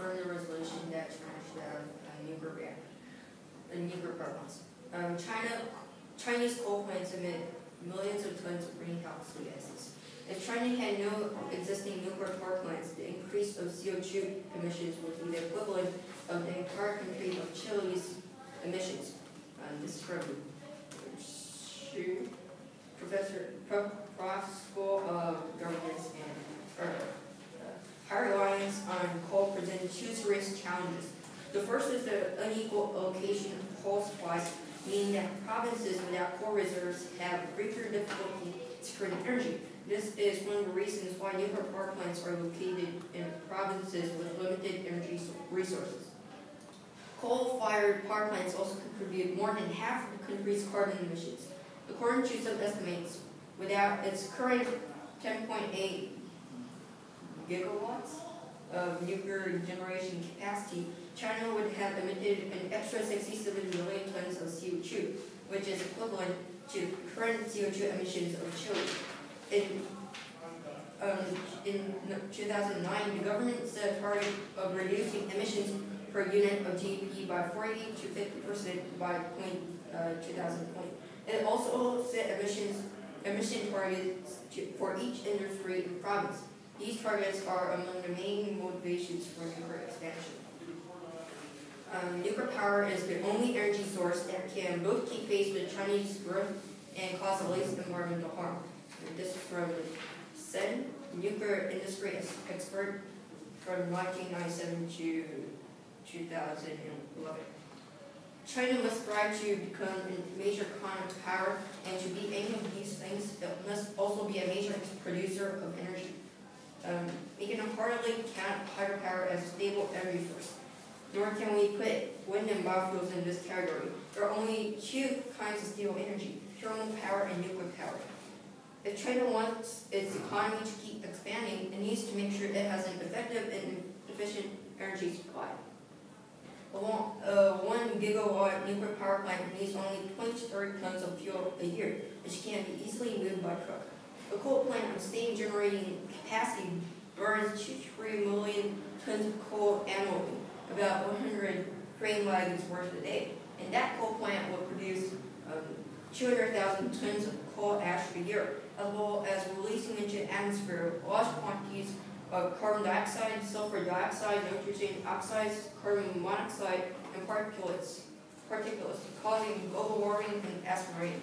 reaffirmed the resolution that China should have nuclear power plants. Chinese coal plants emit millions of tons of greenhouse gases. If China had no existing nuclear power plants, the increase of CO2 emissions would be the equivalent of the entire country of Chile's emissions. This is from Professor School of Governance and higher reliance on coal present two serious challenges. The first is the unequal allocation of coal supplies, meaning that provinces without coal reserves have greater difficulty securing energy. This is one of the reasons why nuclear power plants are located in provinces with limited energy resources. Coal-fired power plants also contribute more than half of the country's carbon emissions. According to some estimates, without its current 10.8 gigawatts of nuclear generation capacity, China would have emitted an extra 67 million tons of CO2, which is equivalent to current CO2 emissions of Chile. In 2009, the government set a target of reducing emissions per unit of GDP by 40 to 50% by 2020. It also set emission targets for each industry and province. These targets are among the main motivations for nuclear expansion. Nuclear power is the only energy source that can both keep pace with Chinese growth and cause the least environmental harm. And this is from Sen, nuclear industry expert from 1997 to 2011. China must strive to become a major economic power, and to be any of these things, it must also be a major producer of energy. We can hardly count hydropower as a stable energy source, nor can we put wind and biofuels in this category. There are only two kinds of stable energy: thermal power and nuclear power. If China wants its economy to keep expanding, it needs to make sure it has an effective and efficient energy supply. A 1 gigawatt nuclear power plant needs only 20 to 30 tons of fuel a year, which can be easily moved by truck. A coal plant with steam generating capacity burns 2 to 3 million tons of coal annually, about 100 grain wagons worth a day. And that coal plant will produce 200,000 tons of coal ash a year, as well as releasing into the atmosphere large quantities of carbon dioxide, sulfur dioxide, nitrogen oxides, carbon monoxide, and particulates, causing global warming and acid rain.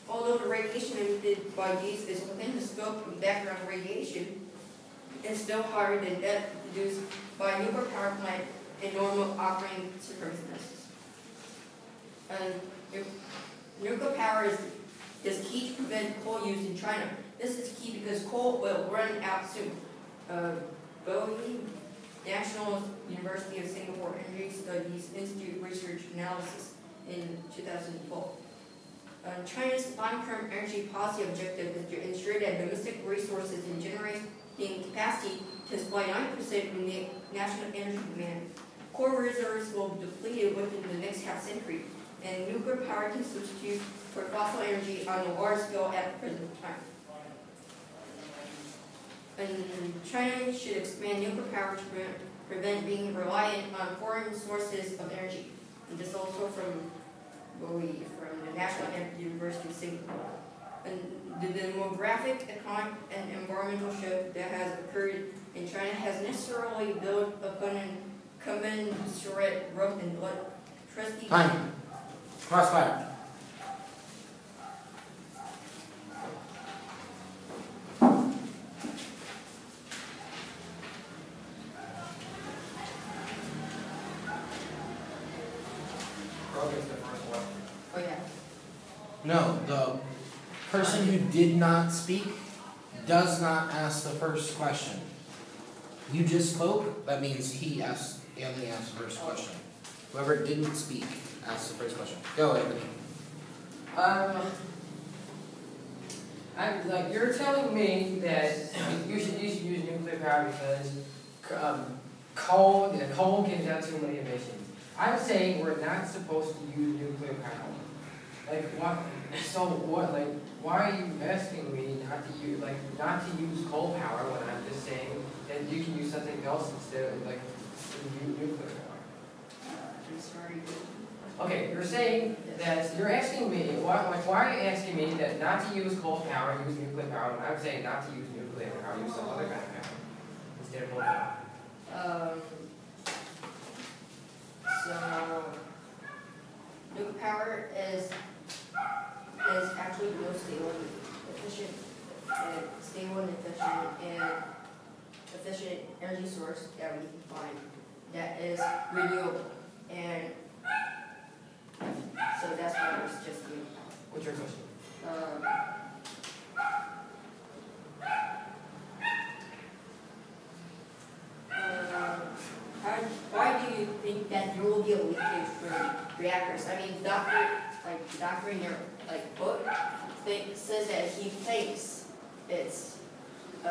Although the radiation emitted by these is within the scope of background radiation, it's still higher than that produced by a nuclear power plant in normal operating circumstances. Nuclear power is key to prevent coal use in China. This is key because coal will run out soon. Bowie, National University of Singapore Energy Studies Institute Research Analysis in 2012. China's long-term energy policy objective is to ensure that domestic resources and generating capacity can supply 9% of the national energy demand. Coal reserves will be depleted within the next half-century, and nuclear power can substitute for fossil energy on a large scale at the present time. And China should expand nuclear power to prevent being reliant on foreign sources of energy. And this also from Bowie, from the National University of Singapore. And the demographic, economic, and environmental shift that has occurred in China has necessarily built upon a commensurate growth in electricity. Time. Crossfire. Oh yeah. No, the person who did not speak does not ask the first question. You just spoke, that means Anthony asked the first question. Whoever didn't speak asked the first question. Go, Anthony. You're telling me that you should use nuclear power because coal gives out too many emissions. I'm saying we're not supposed to use nuclear power. Like what? So what? Like why are you asking me not to use coal power when I'm just saying that you can use something else instead of nuclear power? I'm sorry. Okay, you're saying that, you're asking me, why are you asking me that not to use coal power, use nuclear power, when I'm saying not to use nuclear power, use some other kind of power instead of coal power? So nuclear power is actually the most stable and efficient energy source that we can find that is renewable. And so that's why it's just nuclear power. What's your question? Why do you think that there will be a leakage from reactors? I mean, doctor in your book says that he thinks it's he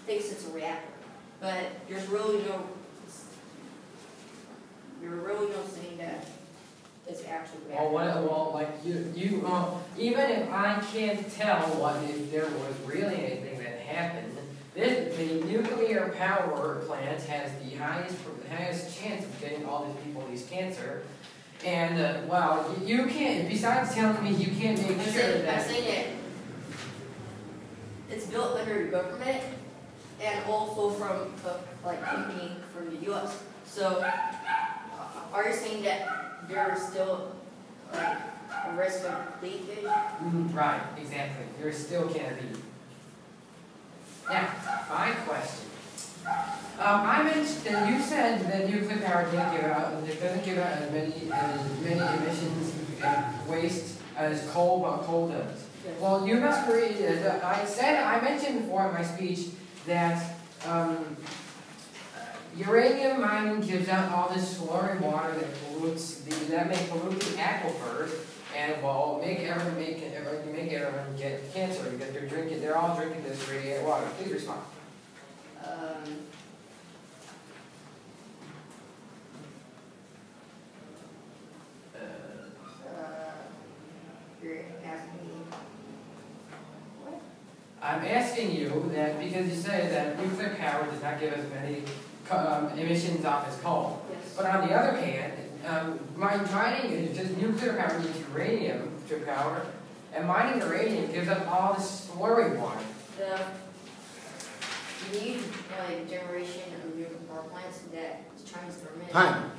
thinks it's a reactor, but you're really no saying that it's actually a reactor. Well, like even if I can't tell if there was really anything that happened, the nuclear power plant has the highest chance of getting all these people these cancer. And well, you can't. Besides telling me you can't make sure that. I'm saying that it's built under the government and also from a company from the U.S. So, are you saying that there is still a risk of leakage? Right, exactly. There still can be. Now, my question. I mentioned that you said that nuclear power doesn't give out as many emissions and waste as coal does. Yes. Well, you must agree. I mentioned before in my speech that uranium mining gives out all this slurry water that may pollute the aquifers and will make everyone get cancer because they're all drinking this radiated water. Please respond. You're asking me what? I'm asking you that because you say that nuclear power does not give as many emissions off as coal. Yes. But on the other hand, mining is just nuclear power needs uranium to power, and mining uranium gives up all this slurry water. You need generation of nuclear power plants that the Chinese government. Time.